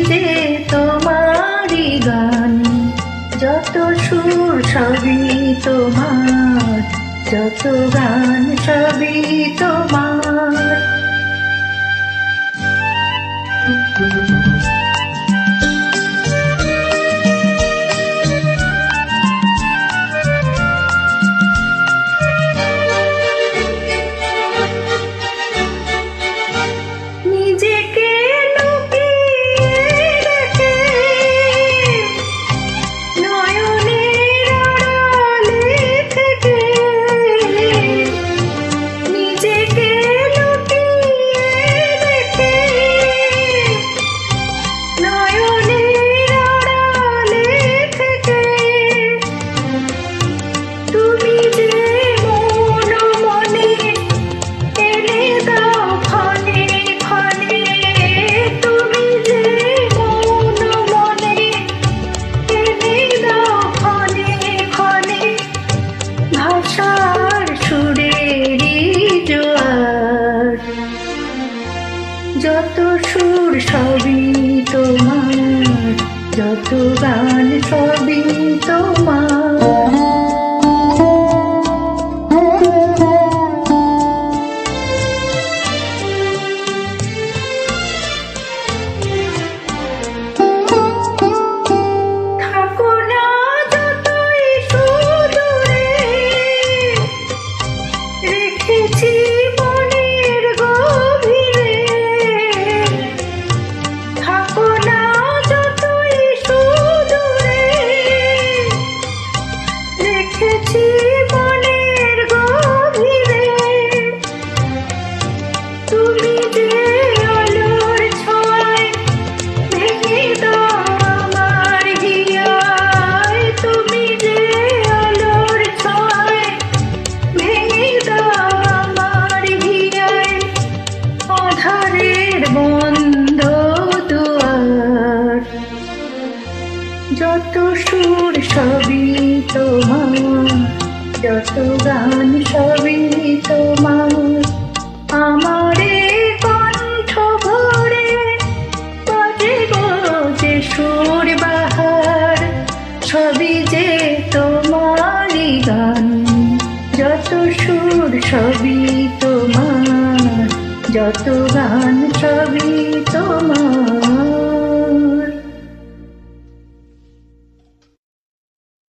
যে তোমারই গান, যত সুর সবই তোমার, যত গান সবই তোমার। নিজেকে লুকিয়ে রেখে নয়নের আড়ালে থেকে, নিজেকে লুকিয়ে রেখে নয়নের আড়ালে থেকে, তুমি যে মন মনে এনে দাও ক্ষণে ক্ষণে, তুমি যে মন মনে এনে দাও ক্ষণে ক্ষণে, ভাষার সুরেরই জোয়ার, যত সুর সবই তোমার, যত গান সবই তোমার। থাকো না যতই সুদূরে, রেখেছি মনের গভীরে। থাকো না যতই সুদূরে, রেখেছি মনের গভীরে। তুমি যে আলোর ছোঁয়ায় ভেঙে দাও আমার হিয়ায়, তুমি যে আলোর ছোঁয়ায় ভেঙে দাও আমার হিয়ায়, আঁধারের বন্ধ দুয়ার, যত সুর সবই তোমার, যত গান সবই তোমার। আমারে কণ্ঠ ভরে বাজে যে সুর বাহার, সবই যে তোমারই গান, যত সুর সবই তোমার, যত গান সবই তোমার।